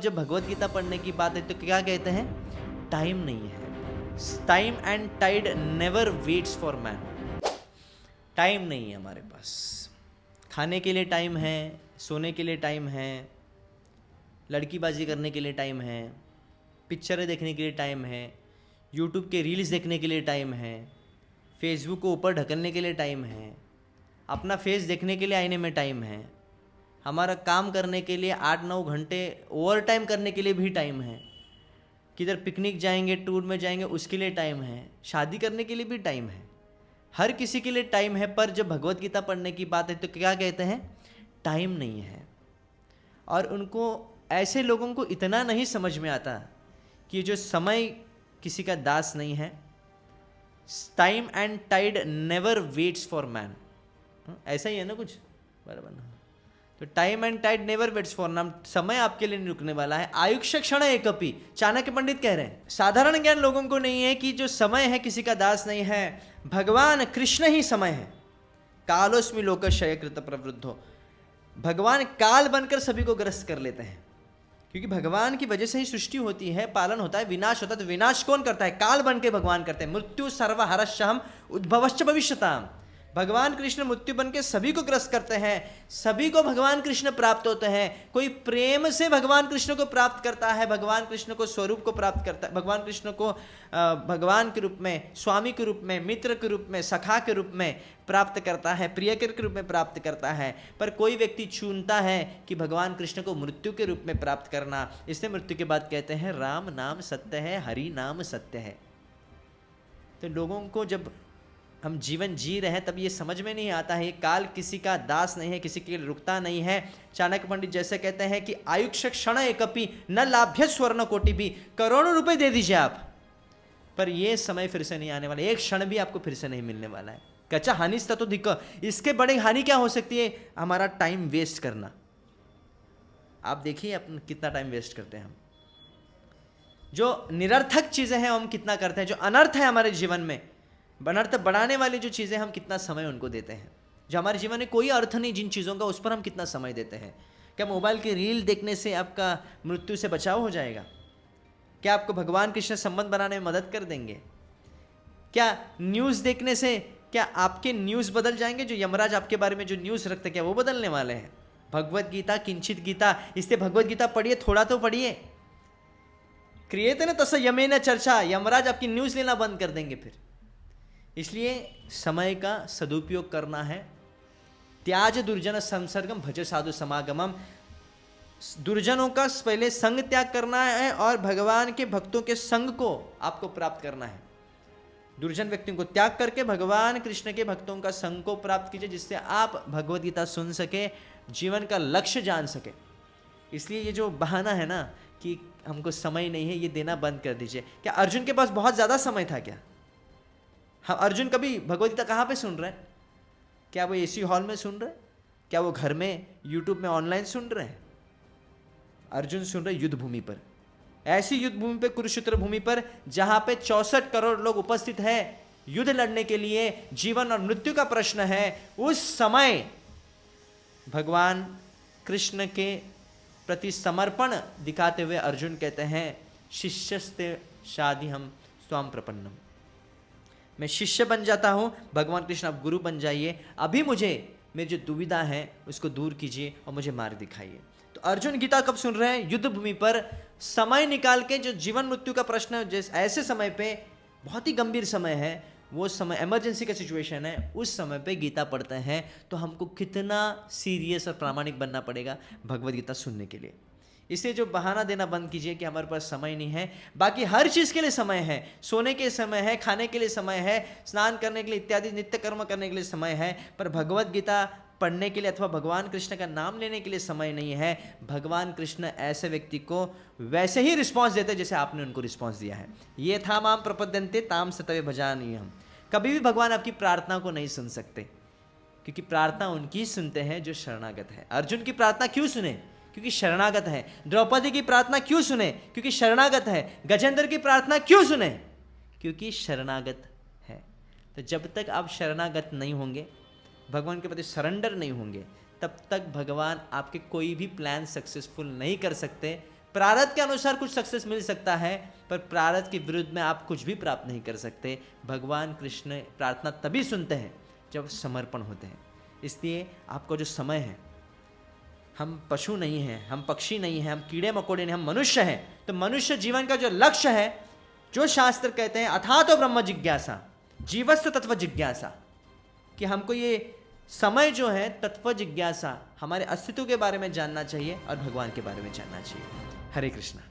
जब भगवत गीता पढ़ने की बात है तो क्या कहते हैं? टाइम नहीं है। Time and tide never waits for man. Time नहीं है हमारे पास। खाने के लिए टाइम है, सोने के लिए टाइम है, लड़कीबाजी करने के लिए टाइम है, पिक्चरें देखने के लिए टाइम है, यूट्यूब के रील्स देखने के लिए टाइम है, फेसबुक को ऊपर ढकलने के लिए टाइम है, अपना फेस देखने के लिए आईने में टाइम है, हमारा काम करने के लिए 8-9 घंटे ओवर टाइम करने के लिए भी टाइम है, किधर पिकनिक जाएंगे, टूर में जाएंगे उसके लिए टाइम है, शादी करने के लिए भी टाइम है, हर किसी के लिए टाइम है। पर जब भगवत गीता पढ़ने की बात है तो क्या कहते हैं? टाइम नहीं है। और उनको, ऐसे लोगों को इतना नहीं समझ में आता कि जो समय किसी का दास नहीं है। Time and tide never waits for man. ऐसा ही है ना कुछ बराबर ना? तो time and tide never waits for man, समय आपके लिए नहीं रुकने वाला है। आयुष्य क्षण एकपि, चाणक्य पंडित कह रहे हैं। साधारण ज्ञान लोगों को नहीं है कि जो समय है किसी का दास नहीं है, भगवान कृष्ण ही समय है। कालोस्मि लोकक्षय कृत प्रवृद्धो, भगवान काल बनकर सभी को ग्रस्त कर लेते हैं, क्योंकि भगवान की वजह से ही सृष्टि होती है, पालन होता है, विनाश होता है। तो विनाश कौन करता है? काल बन के भगवान करते हैं। मृत्यु सर्वहरश्यहम् उद्भवश्च भविष्यताम्, भगवान कृष्ण मृत्यु बन के सभी को ग्रस्त करते हैं, सभी को भगवान कृष्ण प्राप्त होते हैं। कोई प्रेम से भगवान कृष्ण को प्राप्त करता है, भगवान कृष्ण को स्वरूप को प्राप्त करता है, भगवान कृष्ण को भगवान के रूप में, स्वामी के रूप में, मित्र के रूप में, सखा के रूप में प्राप्त करता है, प्रियकर के रूप में प्राप्त करता है। पर कोई व्यक्ति चुनता है कि भगवान कृष्ण को मृत्यु के रूप में प्राप्त करना, इसलिए मृत्यु के बाद कहते हैं राम नाम सत्य है, हरि नाम सत्य है। तो लोगों को जब हम जीवन जी रहे हैं तब ये समझ में नहीं आता है, ये काल किसी का दास नहीं है, किसी के लिए रुकता नहीं है। चाणक्य पंडित जैसे कहते हैं कि आयुष्य क्षण एकपि न लाभ्य स्वर्ण कोटि भी, करोड़ों रुपए दे दीजिए आप, पर ये समय फिर से नहीं आने वाला, एक क्षण भी आपको फिर से नहीं मिलने वाला है। कच्चा हानि तो दिक्क, इसके बड़े हानि क्या हो सकती है? हमारा टाइम वेस्ट करना। आप देखिए अपन कितना टाइम वेस्ट करते हैं हम, जो निरर्थक चीजें हैं हम कितना करते हैं, जो अनर्थ है हमारे जीवन में, अनर्थ बढ़ाने वाली जो चीज़ें हम कितना समय उनको देते हैं, जो हमारे जीवन में कोई अर्थ नहीं जिन चीज़ों का, उस पर हम कितना समय देते हैं। क्या मोबाइल की रील देखने से आपका मृत्यु से बचाव हो जाएगा? क्या आपको भगवान कृष्ण संबंध बनाने में मदद कर देंगे? क्या न्यूज़ देखने से क्या आपके न्यूज़ बदल जाएंगे? जो यमराज आपके बारे में जो न्यूज़ रखते हैं क्या वो बदलने वाले हैं? भगवत गीता किंचित गीता, इसलिए भगवत गीता पढ़िए, थोड़ा तो पढ़िए। क्रिएते न तस यमेन चर्चा, यमराज आपकी न्यूज़ लेना बंद कर देंगे फिर। इसलिए समय का सदुपयोग करना है। त्याज दुर्जन संसर्गम भज साधु समागमम, दुर्जनों का पहले संग त्याग करना है और भगवान के भक्तों के संग को आपको प्राप्त करना है। दुर्जन व्यक्तियों को त्याग करके भगवान कृष्ण के भक्तों का संग को प्राप्त कीजिए, जिससे आप भगवद गीता सुन सके, जीवन का लक्ष्य जान सके। इसलिए ये जो बहाना है ना कि हमको समय नहीं है, ये देना बंद कर दीजिए। क्या अर्जुन के पास बहुत ज़्यादा समय था क्या? हाँ, अर्जुन कभी भगवद गीता कहाँ पे सुन रहे हैं? क्या वो एसी हॉल में सुन रहे हैं? क्या वो घर में यूट्यूब में ऑनलाइन सुन रहे हैं? अर्जुन सुन रहे युद्ध भूमि पर, ऐसी युद्ध भूमि पर, कुरुक्षेत्र भूमि पर, जहां पे 64 करोड़ लोग उपस्थित हैं युद्ध लड़ने के लिए, जीवन और मृत्यु का प्रश्न है। उस समय भगवान कृष्ण के प्रति समर्पण दिखाते हुए अर्जुन कहते हैं शिष्यस्ते शादी हम स्वाम प्रपन्नम, मैं शिष्य बन जाता हूँ, भगवान कृष्ण आप गुरु बन जाइए, अभी मुझे मेरी जो दुविधा है उसको दूर कीजिए और मुझे मार्ग दिखाइए। तो अर्जुन गीता कब सुन रहे हैं? युद्ध भूमि पर समय निकाल के, जो जीवन मृत्यु का प्रश्न जिस ऐसे समय पे, बहुत ही गंभीर समय है, वो समय इमरजेंसी का सिचुएशन है, उस समय पे गीता पढ़ते हैं। तो हमको कितना सीरियस और प्रामाणिक बनना पड़ेगा भगवद गीता सुनने के लिए। इसलिए जो बहाना देना बंद कीजिए कि हमारे पास समय नहीं है। बाकी हर चीज़ के लिए समय है, सोने के समय है, खाने के लिए समय है, स्नान करने के लिए इत्यादि नित्य कर्म करने के लिए समय है, पर भगवद गीता पढ़ने के लिए अथवा भगवान कृष्ण का नाम लेने के लिए समय नहीं है। भगवान कृष्ण ऐसे व्यक्ति को वैसे ही रिस्पॉन्स देते जैसे आपने उनको रिस्पॉन्स दिया है। ये था माम प्रपद्यन्ते ताम सतवे भजानि हम। कभी भी भगवान आपकी प्रार्थना को नहीं सुन सकते, क्योंकि प्रार्थना उनकी सुनते हैं जो शरणागत है। अर्जुन की प्रार्थना क्यों सुने? क्योंकि शरणागत है। द्रौपदी की प्रार्थना क्यों सुने? क्योंकि शरणागत है। गजेंद्र की प्रार्थना क्यों सुने? क्योंकि शरणागत है। तो जब तक आप शरणागत नहीं होंगे, भगवान के प्रति सरेंडर नहीं होंगे, तब तक भगवान आपके कोई भी प्लान सक्सेसफुल नहीं कर सकते। प्रारब्ध के अनुसार कुछ सक्सेस मिल सकता है, पर प्रारब्ध के विरुद्ध में आप कुछ भी प्राप्त नहीं कर सकते। भगवान कृष्ण प्रार्थना तभी सुनते हैं जब समर्पण होते हैं। इसलिए आपका जो समय है, हम पशु नहीं हैं, हम पक्षी नहीं हैं, हम कीड़े मकोड़े नहीं, हम मनुष्य हैं। तो मनुष्य जीवन का जो लक्ष्य है, जो शास्त्र कहते हैं अथा तो ब्रह्म जिज्ञासा, जीवस्व तत्व जिज्ञासा, कि हमको ये समय जो है तत्व जिज्ञासा, हमारे अस्तित्व के बारे में जानना चाहिए और भगवान के बारे में जानना चाहिए। हरे कृष्णा।